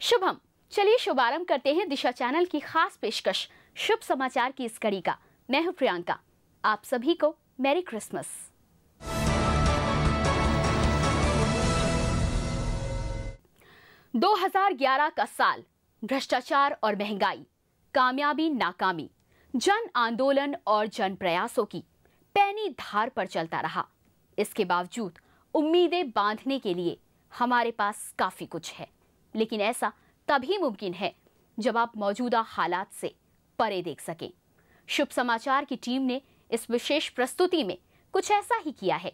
शुभम, चलिए शुभारंभ करते हैं दिशा चैनल की खास पेशकश शुभ समाचार की इस कड़ी का। मैं हूं प्रियंका। आप सभी को मैरी क्रिसमस। – 2011 का साल, भ्रष्टाचार और महंगाई, कामयाबी नाकामी, जन आंदोलन और जन प्रयासों की पैनी धार पर चलता रहा। इसके बावजूद उम्मीदें बांधने के लिए हमारे पास काफी कुछ है, लेकिन ऐसा तभी मुमकिन है जब आप मौजूदा हालात से परे देख सकें। शुभ समाचार की टीम ने इस विशेष प्रस्तुति में कुछ ऐसा ही किया है।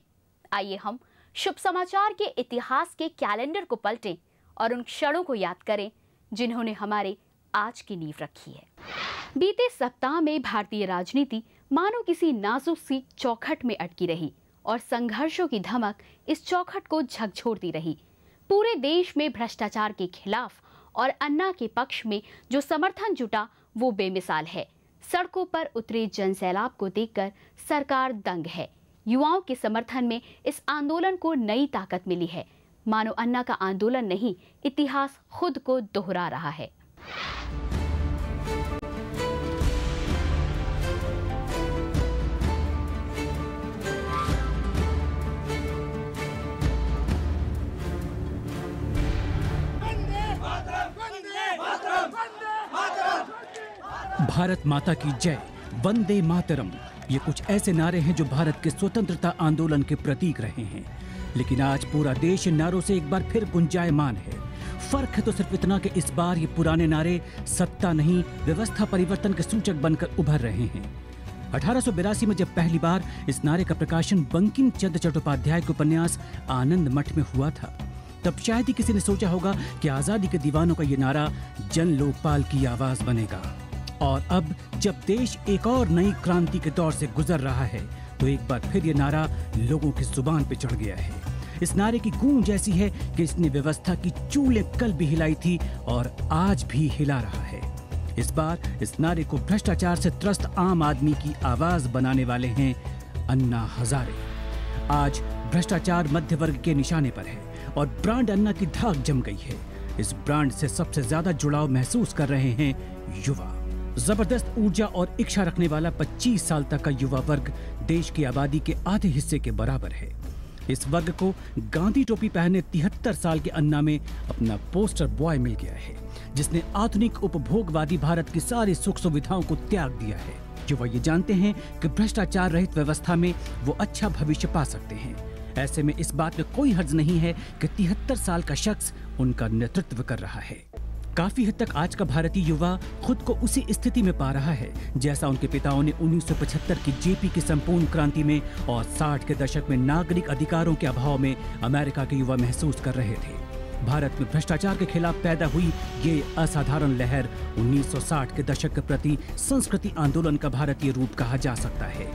आइए हम शुभ समाचार के इतिहास के कैलेंडर को पलटें और उन क्षणों को याद करें जिन्होंने हमारे आज की नींव रखी है। बीते सप्ताह में भारतीय राजनीति मानो किसी नाजुक सी चौखट में अटकी रही और संघर्षों की धमक इस चौखट को झकझोरती रही। पूरे देश में भ्रष्टाचार के खिलाफ और अन्ना के पक्ष में जो समर्थन जुटा वो बेमिसाल है। सड़कों पर उतरे जनसैलाब को देखकर सरकार दंग है। युवाओं के समर्थन में इस आंदोलन को नई ताकत मिली है। मानो अन्ना का आंदोलन नहीं, इतिहास खुद को दोहरा रहा है। भारत माता की जय, वंदे मातरम, ये कुछ ऐसे नारे हैं जो भारत के स्वतंत्रता आंदोलन के प्रतीक रहे हैं। लेकिन आज पूरा देश इन नारों से एक बार फिर गुंजायमान है। फर्क है तो सिर्फ इतना कि इस बार ये पुराने नारे सत्ता नहीं, व्यवस्था परिवर्तन के सूचक बनकर उभर रहे हैं। 1882 में जब पहली बार इस नारे का प्रकाशन बंकिम चंद्र चट्टोपाध्याय के उपन्यास आनंद मठ में हुआ था, तब शायद ही किसी ने सोचा होगा कि आजादी के दीवानों का ये नारा जन लोकपाल की आवाज बनेगा। और अब जब देश एक और नई क्रांति के दौर से गुजर रहा है, तो एक बार फिर ये नारा लोगों की जुबान पे चढ़ गया है। इस नारे की गूंज ऐसी है कि इसने व्यवस्था की चूलें कल भी हिलाई थी और आज भी हिला रहा है। इस बार इस नारे को भ्रष्टाचार से त्रस्त आम आदमी की आवाज बनाने वाले हैं अन्ना हजारे। आज भ्रष्टाचार मध्य वर्ग के निशाने पर है और ब्रांड अन्ना की धाक जम गई है। इस ब्रांड से सबसे ज्यादा जुड़ाव महसूस कर रहे हैं युवा। जबरदस्त ऊर्जा और इच्छा रखने वाला 25 साल तक का युवा वर्ग देश की आबादी के आधे हिस्से के बराबर है। इस वर्ग को गांधी टोपी पहने 73 साल के अन्ना में अपना पोस्टर बॉय मिल गया है, जिसने आधुनिक उपभोगवादी भारत की सारी सुख सुविधाओं को त्याग दिया है। युवा ये जानते हैं कि भ्रष्टाचार रहित व्यवस्था में वो अच्छा भविष्य पा सकते हैं। ऐसे में इस बात में कोई हर्ज नहीं है कि 73 साल का शख्स उनका नेतृत्व कर रहा है। काफी हद तक आज का भारतीय युवा खुद को उसी स्थिति में पा रहा है जैसा उनके पिताओं ने 1975 की जेपी की संपूर्ण क्रांति में और 60 के दशक में नागरिक अधिकारों के अभाव में अमेरिका के युवा महसूस कर रहे थे। भारत में भ्रष्टाचार के खिलाफ पैदा हुई ये असाधारण लहर 1960 के दशक के प्रति संस्कृति आंदोलन का भारतीय रूप कहा जा सकता है।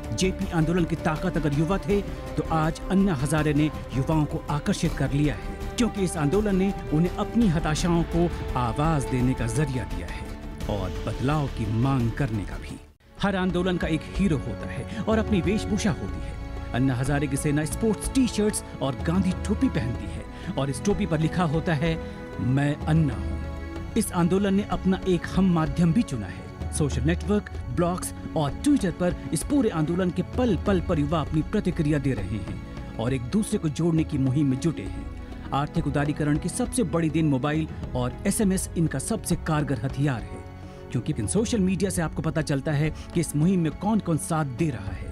जेपी आंदोलन की ताकत अगर युवा थे, तो आज अन्ना हजारे ने युवाओं को आकर्षित कर लिया है, क्योंकि इस आंदोलन ने उन्हें अपनी हताशाओं को आवाज देने का जरिया दिया है और बदलाव की मांग करने का भी। हर आंदोलन का एक हीरो होता है और अपनी वेशभूषा होती है। अन्ना हजारे की सेना स्पोर्ट्स टी शर्ट्स और गांधी टोपी पहनती है और इस टोपी पर लिखा होता है, मैं अन्ना हूँ। इस आंदोलन ने अपना एक हम माध्यम भी चुना है। सोशल नेटवर्क, ब्लॉग्स और ट्विटर पर इस पूरे आंदोलन के पल पल पर युवा अपनी प्रतिक्रिया दे रहे हैं और एक दूसरे को जोड़ने की मुहिम में जुटे हैं। आर्थिक उदारीकरण की सबसे बड़ी देन मोबाइल और SMS इनका सबसे कारगर हथियार है, क्योंकि इन सोशल मीडिया से आपको पता चलता है कि इस मुहिम में कौन कौन साथ दे रहा है।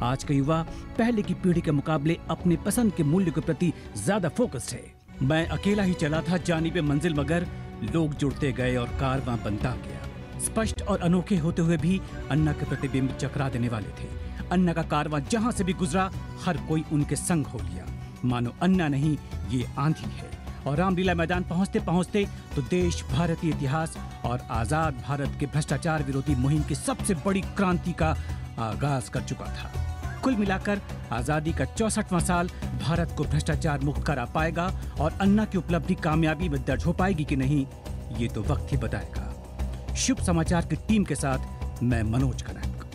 आज का युवा पहले की पीढ़ी के मुकाबले अपने पसंद के मूल्य के प्रति ज्यादा फोकस्ड है। मैं अकेला ही चला था जानिबे मंजिल, मगर लोग जुड़ते गए और कारवां बनता गया। स्पष्ट और अनोखे होते हुए भी अन्ना के प्रतिबिंब चकरा देने वाले थे। अन्ना का कारवां जहां से भी गुजरा, हर कोई उनके संग हो लिया। मानो अन्ना नहीं, ये आंधी है। और रामलीला मैदान पहुंचते पहुंचते तो देश भारतीय इतिहास और आजाद भारत के भ्रष्टाचार विरोधी मुहिम की सबसे बड़ी क्रांति का आगाज कर चुका था। कुल मिलाकर आजादी का 64वां साल भारत को भ्रष्टाचार मुक्त करा पाएगा और अन्ना की उपलब्धि कामयाबी में दर्ज हो पाएगी कि नहीं, ये तो वक्त ही बताएगा। शुभ समाचार की टीम के साथ मैं मनोज कनक।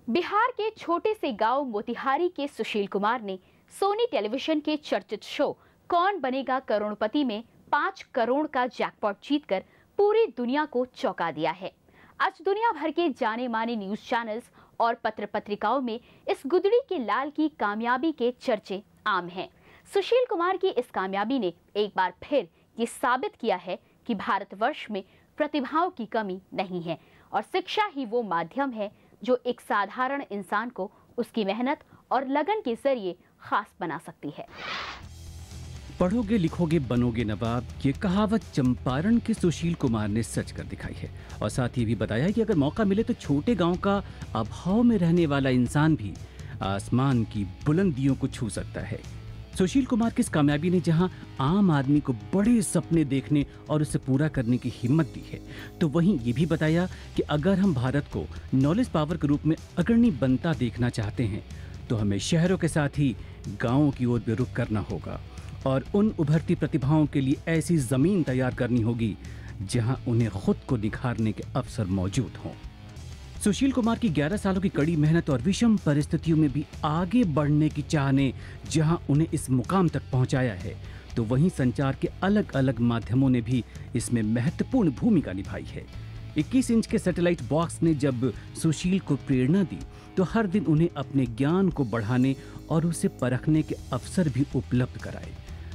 बिहार के छोटे से गांव मोतिहारी के सुशील कुमार ने सोनी टेलीविजन के चर्चित शो कौन बनेगा करोड़पति में 5 करोड़ का जैकपॉट जीतकर पूरी दुनिया को चौंका दिया है। आज दुनिया भर के जाने माने न्यूज चैनल्स और पत्र पत्रिकाओं में इस गुदड़ी के लाल की कामयाबी के चर्चे आम हैं। सुशील कुमार की इस कामयाबी ने एक बार फिर ये साबित किया है कि भारतवर्ष में प्रतिभाओं की कमी नहीं है और शिक्षा ही वो माध्यम है जो एक साधारण इंसान को उसकी मेहनत और लगन के जरिए खास बना सकती है। पढ़ोगे लिखोगे बनोगे नवाब, ये कहावत चंपारण के सुशील कुमार ने सच कर दिखाई है और साथ ही भी बताया कि अगर मौका मिले तो छोटे गांव का अभाव में रहने वाला इंसान भी आसमान की बुलंदियों को छू सकता है। सुशील कुमार की इस कामयाबी ने जहां आम आदमी को बड़े सपने देखने और उसे पूरा करने की हिम्मत दी है, तो वहीं ये भी बताया कि अगर हम भारत को नॉलेज पावर के रूप में अग्रणी बनता देखना चाहते हैं तो हमें शहरों के साथ ही गाँवों की ओर भी रुख करना होगा और उन उभरती प्रतिभाओं के लिए ऐसी जमीन तैयार करनी होगी जहां उन्हें खुद को निखारने के अवसर मौजूद हों। सुशील कुमार की 11 सालों की कड़ी मेहनत और विषम परिस्थितियों में भी आगे बढ़ने की चाह ने जहां उन्हें इस मुकाम तक पहुंचाया है, तो वहीं संचार के अलग अलग माध्यमों ने भी इसमें महत्वपूर्ण भूमिका निभाई है। 21 इंच के सैटेलाइट बॉक्स ने जब सुशील को प्रेरणा दी तो हर दिन उन्हें अपने ज्ञान को बढ़ाने और उसे परखने के अवसर भी उपलब्ध कराए।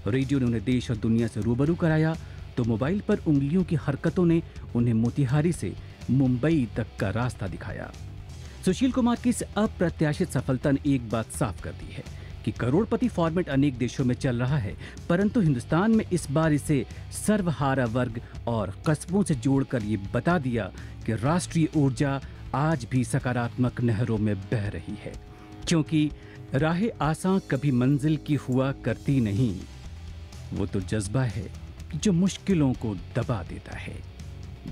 रेडियो ने उन्हें देश और दुनिया से रूबरू कराया तो मोबाइल पर उंगलियों की हरकतों ने उन्हें मोतिहारी से मुंबई तक का रास्ता दिखाया। सुशील कुमार की इस अप्रत्याशित सफलता ने एक बात साफ कर दी है कि करोड़पति फॉर्मेट अनेक देशों में चल रहा है, परंतु हिंदुस्तान में इस बार इसे सर्वहारा वर्ग और कस्बों से जोड़कर ये बता दिया कि राष्ट्रीय ऊर्जा आज भी सकारात्मक नहरों में बह रही है, क्योंकि राहें आसान कभी मंजिल की हुआ करती नहीं, वो तो जज्बा है जो मुश्किलों को दबा देता है।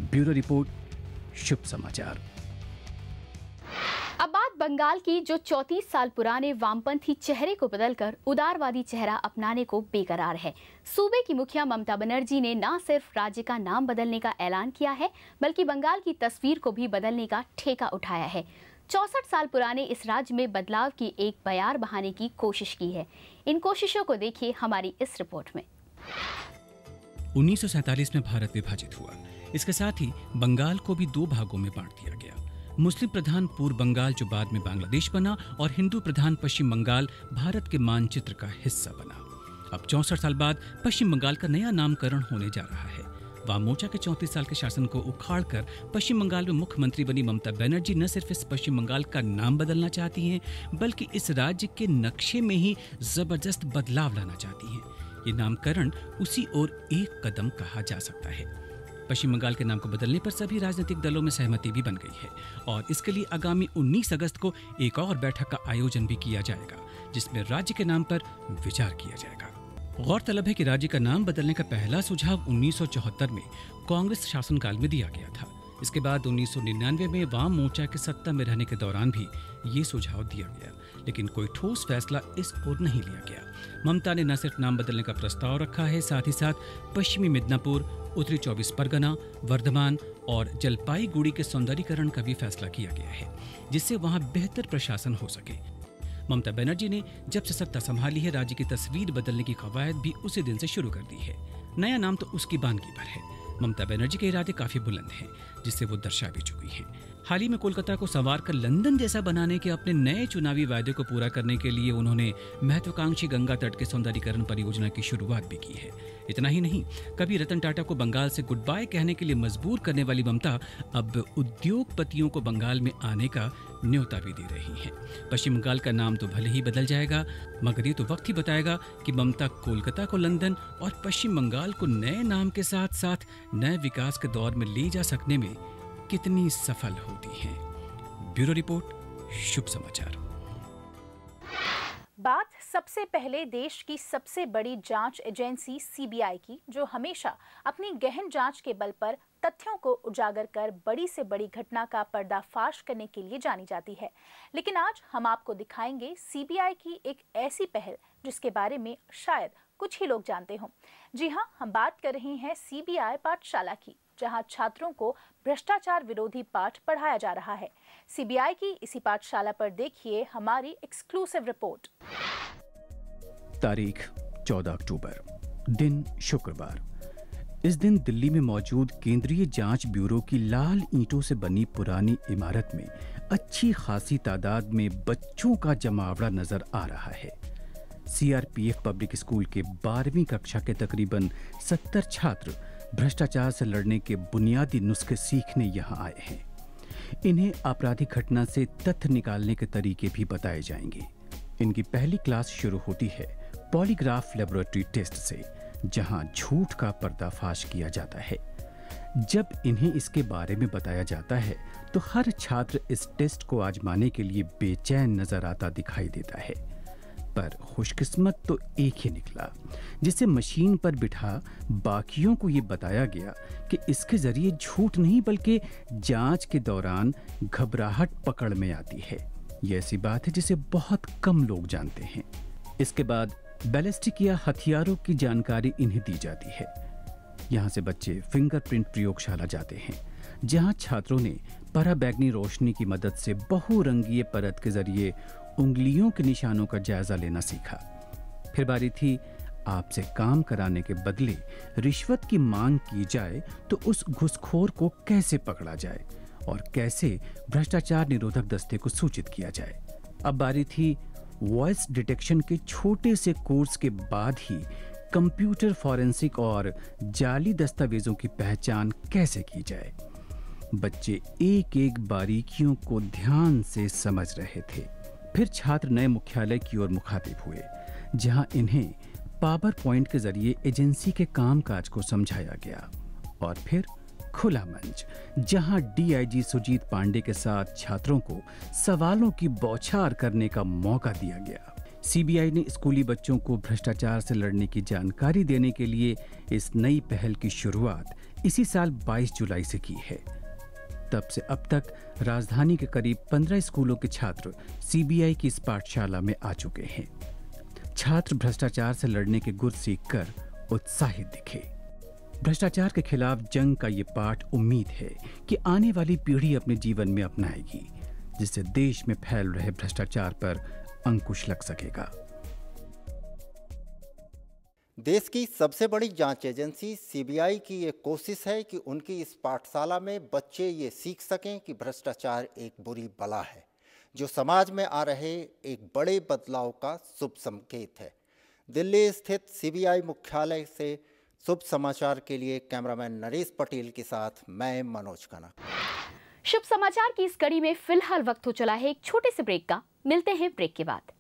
ब्यूरो रिपोर्ट, शुभ समाचार। अब बात बंगाल की, जो 34 साल पुराने वामपंथी चेहरे को बदलकर उदारवादी चेहरा अपनाने को बेकरार है। सूबे की मुखिया ममता बनर्जी ने न सिर्फ राज्य का नाम बदलने का ऐलान किया है, बल्कि बंगाल की तस्वीर को भी बदलने का ठेका उठाया है। 64 साल पुराने इस राज्य में बदलाव की एक बयार बहाने की कोशिश की है। इन कोशिशों को देखिए हमारी इस रिपोर्ट में। 1947 में भारत विभाजित हुआ। इसके साथ ही बंगाल को भी 2 भागों में बांट दिया गया। मुस्लिम प्रधान पूर्व बंगाल, जो बाद में बांग्लादेश बना, और हिंदू प्रधान पश्चिम बंगाल भारत के मानचित्र का हिस्सा बना। अब 64 साल बाद पश्चिम बंगाल का नया नामकरण होने जा रहा है। वाम मोर्चा के 34 साल के शासन को उखाड़कर पश्चिम बंगाल में मुख्यमंत्री बनी ममता बनर्जी न सिर्फ इस पश्चिम बंगाल का नाम बदलना चाहती हैं, बल्कि इस राज्य के नक्शे में ही जबरदस्त बदलाव लाना चाहती हैं। ये नामकरण उसी ओर एक कदम कहा जा सकता है। पश्चिम बंगाल के नाम को बदलने पर सभी राजनीतिक दलों में सहमति भी बन गई है और इसके लिए आगामी 19 अगस्त को एक और बैठक का आयोजन भी किया जाएगा, जिसमें राज्य के नाम पर विचार किया जाएगा। गौरतलब है कि राज्य का नाम बदलने का पहला सुझाव 1974 में कांग्रेस शासनकाल में दिया गया था। इसके बाद 1999 में वाम मोर्चा के सत्ता में रहने के दौरान भी ये सुझाव दिया गया, लेकिन कोई ठोस फैसला इस ओर नहीं लिया गया। ममता ने न सिर्फ नाम बदलने का प्रस्ताव रखा है, साथ ही साथ पश्चिमी मिदनापुर, उत्तरी 24 परगना, वर्धमान और जलपाईगुड़ी के सौंदर्यीकरण का भी फैसला किया गया है, जिससे वहां बेहतर प्रशासन हो सके। ममता बनर्जी ने जब से सत्ता संभाली है, राज्य की तस्वीर बदलने की कवायद भी उसी दिन से शुरू कर दी है। नया नाम तो उसकी बानगी पर है। ममता बनर्जी के इरादे काफी बुलंद हैं, जिससे वो दर्शा भी चुकी हैं। हाल ही में कोलकाता को संवार कर लंदन जैसा बनाने के अपने नए चुनावी वायदे को पूरा करने के लिए उन्होंने महत्वाकांक्षी गंगा तट के सौंदर्यीकरण परियोजना की शुरुआत भी की है। इतना ही नहीं, कभी रतन टाटा को बंगाल से गुड बाय कहने के लिए मजबूर करने वाली ममता अब उद्योगपतियों को बंगाल में आने का न्योता भी दे रही हैं। पश्चिम बंगाल का नाम तो भले ही बदल जाएगा, मगर ये तो वक्त ही बताएगा कि ममता कोलकाता को लंदन और पश्चिम बंगाल को नए नाम के साथ साथ नए विकास के दौर में ले जा सकने में कितनी सफल होती हैं। ब्यूरो रिपोर्ट, शुभ समाचार। बात सबसे पहले देश की सबसे बड़ी जांच एजेंसी सीबीआई की, जो हमेशा अपनी गहन जांच के बल पर तथ्यों को उजागर कर बड़ी से बड़ी घटना का पर्दाफाश करने के लिए जानी जाती है। लेकिन आज हम आपको दिखाएंगे सीबीआई की एक ऐसी पहल जिसके बारे में शायद कुछ ही लोग जानते हों। जी हां, हम बात कर रहे हैं सीबीआई पाठशाला की, जहां छात्रों को भ्रष्टाचार विरोधी पाठ पढ़ाया जा रहा है। सीबीआई की इसी पाठशाला पर देखिए हमारी एक्सक्लूसिव रिपोर्ट। तारीख 14 अक्टूबर, दिन शुक्रवार। इस दिन दिल्ली में मौजूद केंद्रीय जांच ब्यूरो की लाल ईंटों से बनी पुरानी इमारत में अच्छी खासी तादाद में बच्चों का जमावड़ा नजर आ रहा है। सीआरपीएफ पब्लिक स्कूल के 12वीं कक्षा के तकरीबन 70 छात्र भ्रष्टाचार से लड़ने के बुनियादी नुस्खे सीखने यहाँ आए हैं। इन्हें आपराधिक घटना से तथ्य निकालने के तरीके भी बताए जाएंगे। इनकी पहली क्लास शुरू होती है पॉलीग्राफ लेबोरेटरी टेस्ट से, जहां झूठ का पर्दाफाश किया जाता है। जब इन्हें इसके बारे में बताया जाता है तो हर छात्र इस टेस्ट को आजमाने के लिए बेचैन नजर आता दिखाई देता है। पर खुशकिस्मत तो एक ही निकला, जिसे मशीन पर बिठा बाकियों को ये बताया गया कि इसके जरिए झूठ नहीं बल्कि जांच के दौरान घबराहट पकड़ में आती है। ये ऐसी बात है जिसे बहुत कम लोग जानते हैं। इसके बाद बैलिस्टिक या हथियारों की जानकारी इन्हें दी जाती है। यहाँ से बच्चे फिंगरप्रिंट प्रयोगशाला जाते हैं, जहाँ छात्रों ने पराबैंगनी रोशनी की मदद से बहुरंगीय परत के जरिए उंगलियों के निशानों का जायजा लेना सीखा। फिर बारी थी आपसे काम कराने के बदले रिश्वत की मांग की जाए तो उस घुसखोर को कैसे पकड़ा जाए और कैसे भ्रष्टाचार निरोधक दस्ते को सूचित किया जाए। अब बारी थी वॉइस डिटेक्शन के छोटे से कोर्स के बाद ही कंप्यूटर फॉरेंसिक और जाली दस्तावेजों की पहचान कैसे की जाए। बच्चे एक एक बारीकियों को ध्यान से समझ रहे थे। फिर छात्र नए मुख्यालय की ओर मुखातिब हुए, जहां इन्हें पावर पॉइंट के जरिए एजेंसी के कामकाज को समझाया गया। और फिर खुला मंच, जहां डीआईजी सुजीत पांडे के साथ छात्रों को सवालों की बौछार करने का मौका दिया गया। सीबीआई ने स्कूली बच्चों को भ्रष्टाचार से लड़ने की जानकारी देने के लिए इस नई पहल की शुरुआत इसी साल 22 जुलाई से की है। तब से अब तक राजधानी के करीब 15 स्कूलों के छात्र सीबीआई की इस पाठशाला में आ चुके हैं। छात्र भ्रष्टाचार से लड़ने के गुर सीखकर उत्साहित दिखे। भ्रष्टाचार के खिलाफ जंग का ये पाठ उम्मीद है कि आने वाली पीढ़ी अपने जीवन में अपनाएगी, जिससे देश में फैल रहे भ्रष्टाचार पर अंकुश लग सकेगा। देश की सबसे बड़ी जांच एजेंसी सीबीआई की ये कोशिश है कि उनकी इस पाठशाला में बच्चे ये सीख सकें कि भ्रष्टाचार एक बुरी बला है, जो समाज में आ रहे एक बड़े बदलाव का शुभ संकेत है। दिल्ली स्थित सीबीआई मुख्यालय से शुभ समाचार के लिए कैमरामैन नरेश पटेल के साथ मैं मनोज खन्ना। शुभ समाचार की इस कड़ी में फिलहाल वक्त हो चला है एक छोटे से ब्रेक का। मिलते हैं ब्रेक के बाद।